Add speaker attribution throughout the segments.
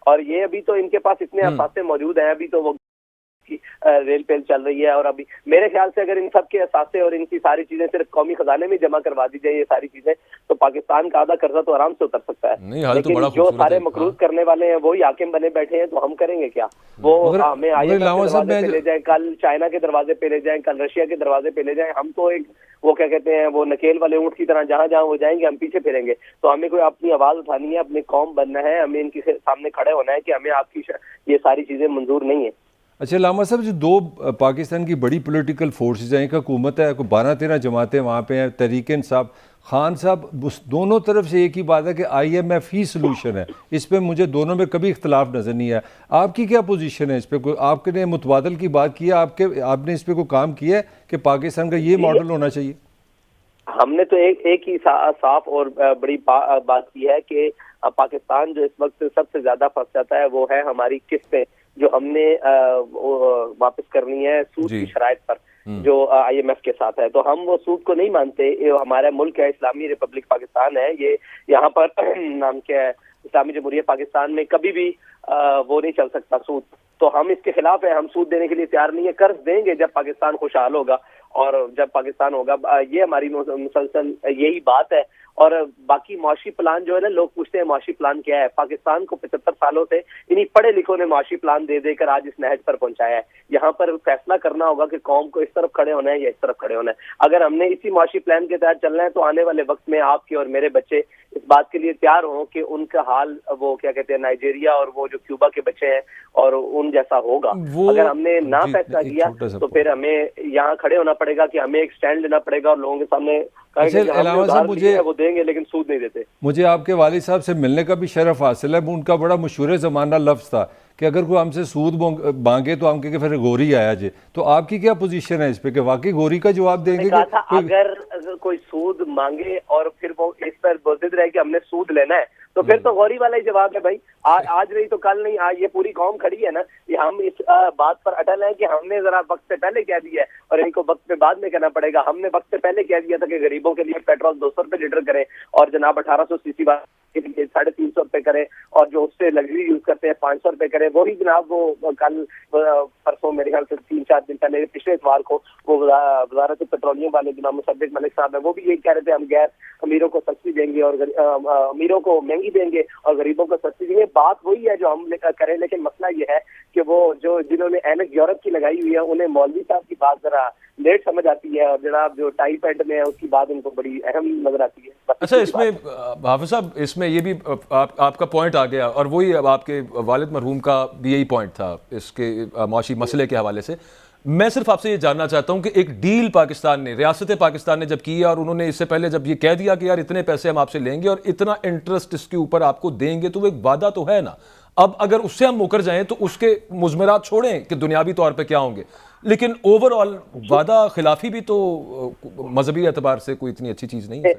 Speaker 1: और ये अभी तो इनके पास इतने असासे मौजूद हैं, अभी तो वो की रेल पेल चल रही है। और अभी मेरे ख्याल से अगर इन सब के असासे और इनकी सारी चीजें सिर्फ कौमी खजाने में जमा करवा दी जाए ये सारी चीजें, तो पाकिस्तान का आधा कर्जा तो आराम से उतर सकता है।
Speaker 2: नहीं, हाल तो
Speaker 1: लेकिन
Speaker 2: बड़ा
Speaker 1: जो
Speaker 2: खूबसूरत
Speaker 1: सारे
Speaker 2: है।
Speaker 1: मकरूज करने वाले हैं वही हाकिम बने बैठे हैं, तो हम करेंगे क्या? वो हमें IMF के दरवाजे पे ले जाए, कल चाइना के दरवाजे पे ले जाए, कल रशिया के दरवाजे पे ले जाए, हम तो एक वो क्या कहते हैं वो नकेल वाले ऊंट की तरह जहां जहां वो जाएंगे हम पीछे फिरेंगे। तो हमें कोई अपनी आवाज उठानी है, अपनी कौम बनना है, हमें इनके सामने खड़े होना है कि हमें आपकी ये सारी चीजें मंजूर नहीं है।
Speaker 3: अच्छा लामा साहब, जो दो पाकिस्तान की बड़ी पॉलिटिकल फोर्सेज हैं, एक हुकूमत है, कोई 12-13 जमातें वहाँ पे हैं, तहरीक इंसाफ, खान साहब, दोनों तरफ से एक ही बात है कि IMF ही सोल्यूशन है। इस पे मुझे दोनों में कभी इख्तलाफ नज़र नहीं आया। आपकी क्या पोजीशन है इस पर? कोई आपने मुतबादल की बात की है, आपने इस पर कोई काम किया है कि पाकिस्तान का ये मॉडल होना चाहिए?
Speaker 1: हमने तो एक ही साफ और बड़ी बात की है कि पाकिस्तान जो इस वक्त सबसे ज्यादा फंस जाता है वो है हमारी किस्तें जो हमने वापस करनी है सूद की शराइत पर, जो IMF के साथ है। तो हम वो सूद को नहीं मानते। हमारा मुल्क है, इस्लामी रिपब्लिक पाकिस्तान है, ये यहाँ पर नाम क्या है, इस्लामी जमहूरियत पाकिस्तान में कभी भी वो नहीं चल सकता सूद। तो हम इसके खिलाफ है, हम सूद देने के लिए तैयार नहीं है। कर्ज देंगे जब पाकिस्तान खुशहाल होगा और जब पाकिस्तान होगा, ये हमारी मुसलसल यही बात है। और बाकी मुआशी प्लान जो है ना, लोग पूछते हैं मुआशी प्लान क्या है। पाकिस्तान को 75 सालों से इन्हीं पढ़े लिखों ने मुआशी प्लान दे देकर आज इस नहज पर पहुंचाया है। यहाँ पर फैसला करना होगा कि कौम को इस तरफ खड़े होना है या इस तरफ खड़े होना है। अगर हमने इसी मुआशी प्लान के तहत चलना है तो आने वाले वक्त में आपके और मेरे बच्चे इस बात के लिए तैयार हों कि उनका हाल वो क्या कहते हैं नाइजीरिया और वो जो क्यूबा के बच्चे हैं और उन जैसा होगा। अगर हमने ना फैसला किया तो फिर हमें यहाँ खड़े होना पड़ेगा कि हमें एक स्टैंड लेना पड़ेगा और लोगों के सामने मुझे वो देंगे लेकिन सूद नहीं देते।
Speaker 3: मुझे आपके वालिद साहब से मिलने का भी शरफ हासिल है। उनका बड़ा मशहूर ज़माना लफ्ज़ था कि अगर कोई हमसे सूद मांगे तो हम कहेंगे फिर गोरी आया जे। तो आपकी क्या पोजीशन है इस पे कि वाकई गोरी का जवाब देंगे?
Speaker 1: अगर कोई सूद मांगे और फिर वो इस पर बोलते रहे कि हमने सूद लेना है तो फिर तो गौरी वाला ही जवाब है भाई। आज नहीं तो कल नहीं, आज ये पूरी कौम खड़ी है ना, ये हम इस बात पर अटल है कि हमने जरा वक्त से पहले कह दिया है और इनको वक्त पे बाद में कहना पड़ेगा। हमने वक्त से पहले कह दिया था कि गरीबों के लिए पेट्रोल 200 रुपए लीटर करें और जनाब 1800 सीसी के लिए 350 रुपए करें और जो उससे लग्जरी यूज करते हैं 500 रुपए करें। वही जनाब वो कल परसों मेरे ख्याल से 3-4 दिन पहले पिछले इतवार को वो वजारत पेट्रोलियम वाले जनाब मुसद्दिक मलिक साहब है, वो भी यही कह रहे थे हम गैर अमीरों को सस्ती देंगे और अमीरों को महंगी देंगे और गरीबों को सस्ती देंगे। बात वही है जो हम करें, लेकिन मसला ये है कि वो जो जिन्होंने ऐनक यूरोप की लगाई हुई है उन्हें मौलवी साहब की बात जरा लेट समझ आती है और जनाब जो टाई पैंट में है उसकी बात उनको बड़ी अहम नजर आती है।
Speaker 2: अच्छा, इसमें हाफिज साहब, इसमें ये भी आपका पॉइंट आ गया और वही अब आपके वालिद मरहूम का भी यही पॉइंट था इसके माशी मसले के हवाले से। मैं सिर्फ आपसे ये जानना चाहता हूं कि एक डील पाकिस्तान ने, रियासत पाकिस्तान ने जब किया और उन्होंने इससे पहले जब ये कह दिया कि यार इतने पैसे हम आपसे लेंगे और इतना इंटरेस्ट इसके ऊपर आपको देंगे, तो वो एक वादा तो है ना। अब अगर उससे हम मुकर जाएं तो उसके मुजमरात छोड़ें कि दुनियावी तौर पे क्या होंगे, लेकिन ओवरऑल वादा खिलाफी भी तो मजहबी एतबार से कोई इतनी अच्छी चीज नहीं है।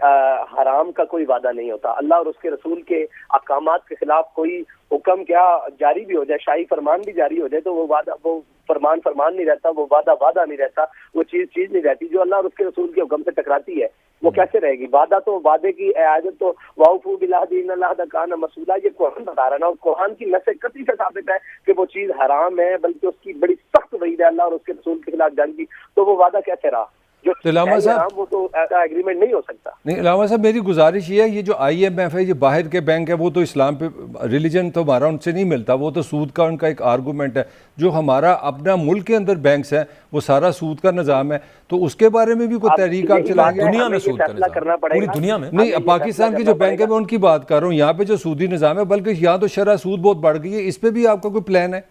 Speaker 1: हराम का कोई वादा नहीं होता। अल्लाह और उसके रसूल के अहकामात के खिलाफ कोई हुक्म क्या जारी भी हो जाए, शाही फरमान भी जारी हो जाए, तो वो वादा वो फरमान नहीं रहता, वो वादा नहीं रहता, वो चीज नहीं रहती। जो अल्लाह और उसके रसूल के हुक्म से टकराती है वो कैसे रहेगी? वादा तो वादे की इआदत तो वाउफू बिल्अहदी इन्नल्लाह कान मसूला, ये कुरान बता रहा है ना। और कुरान की नस्ल कतई से साबित है कि वो चीज हराम है, बल्कि उसकी बड़ी सख्त वईद है अल्लाह और उसके रसूल के खिलाफ जंग की। तो वो वादा कैसे रहा? जो
Speaker 3: लामा साहब,
Speaker 1: वो तो ऐसा एग्रीमेंट नहीं हो सकता।
Speaker 3: नहीं लामा साहब, मेरी गुजारिश ये है, ये जो IMF है, ये बाहर के बैंक है, वो तो इस्लाम पे रिलीजन तो हमारा उनसे नहीं मिलता, वो तो सूद का उनका एक आर्गूमेंट है। जो हमारा अपना मुल्क के अंदर बैंक्स हैं वो सारा सूद का निज़ाम है, तो उसके बारे में भी कोई तहरीक आप चलाएंगे?
Speaker 2: दुनिया में सूद का निज़ाम पूरी दुनिया में
Speaker 3: नहीं, पाकिस्तान की जो बैंक है मैं उनकी बात कर रहा हूँ। यहाँ पे जो सूदी निज़ाम है, बल्कि यहाँ तो शरह सूद बहुत बढ़ गई है, इस पर भी आपका कोई प्लान है?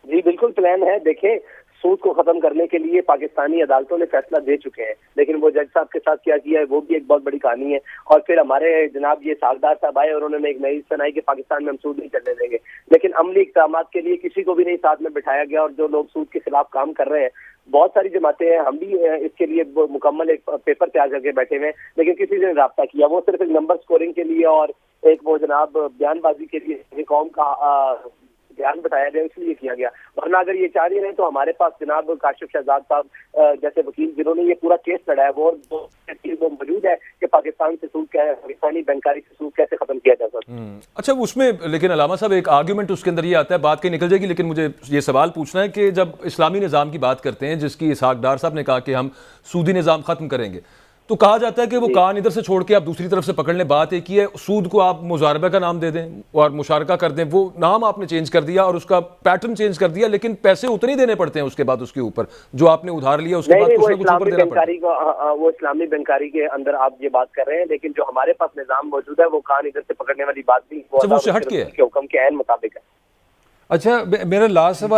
Speaker 1: जी बिल्कुल प्लान है। देखें, सूद को खत्म करने के लिए पाकिस्तानी अदालतों ने फैसला दे चुके हैं, लेकिन वो जज साहब के साथ क्या किया है वो भी एक बहुत बड़ी कहानी है। और फिर हमारे जनाब ये सागदार साहब आए और उन्होंने एक नई सुनाई कि पाकिस्तान में हम सूद नहीं चलने देंगे, लेकिन अमली इक़दाम के लिए किसी को भी नहीं साथ में बिठाया गया। और जो लोग सूद के खिलाफ काम कर रहे हैं, बहुत सारी जमातें हैं, हम भी इसके लिए मुकम्मल एक पेपर तैयार करके बैठे हुए हैं, लेकिन किसी ने राब्ता किया वो सिर्फ एक नंबर स्कोरिंग के लिए और एक वो जनाब बयानबाजी के लिए कौम का ध्यान बताया गया इसलिए किया गया, वरना अगर ये चाह रहे हैं तो हमारे पास जनाब काशिफ शहजाद साहब जैसे वकील जिन्होंने ये पूरा केस लड़ा है वो मौजूद है कि पाकिस्तान से सूद क्या है, पाकिस्तानी बैंकारी से सूद कैसे खत्म किया जा सकता है।
Speaker 2: अच्छा, उसमें लेकिन अलामा साहब एक आर्ग्यूमेंट उसके अंदर ये आता है, बात कहीं निकल जाएगी, लेकिन मुझे ये सवाल पूछना है कि जब इस्लामी निज़ाम की बात करते हैं जिसकी इसहाक डार साहब ने कहा कि हम सूदी निज़ाम खत्म करेंगे, तो कहा जाता है कि वो कान इधर से छोड़ के आप दूसरी तरफ से पकड़ लें। बात एक ही है, सूद को आप मुजारबा का नाम दे दें और मुशारका कर दें, वो नाम आपने चेंज कर दिया और उसका पैटर्न चेंज कर दिया, लेकिन पैसे उतने ही देने पड़ते हैं उसके बाद उसके ऊपर जो आपने उधार लिया उसके बाद कुछ ना कुछ ऊपर देना पड़ता है।
Speaker 1: वो इस्लामी बैंकारी के अंदर आप ये बात कर रहे हैं, लेकिन जो हमारे पास निजाम मौजूद है वो कान इधर से पकड़ने वाली बात नहीं,
Speaker 2: वो हट के
Speaker 1: हुक्म के ऐन मुताबिक है।
Speaker 3: अच्छा, मेरा लास्ट सवाल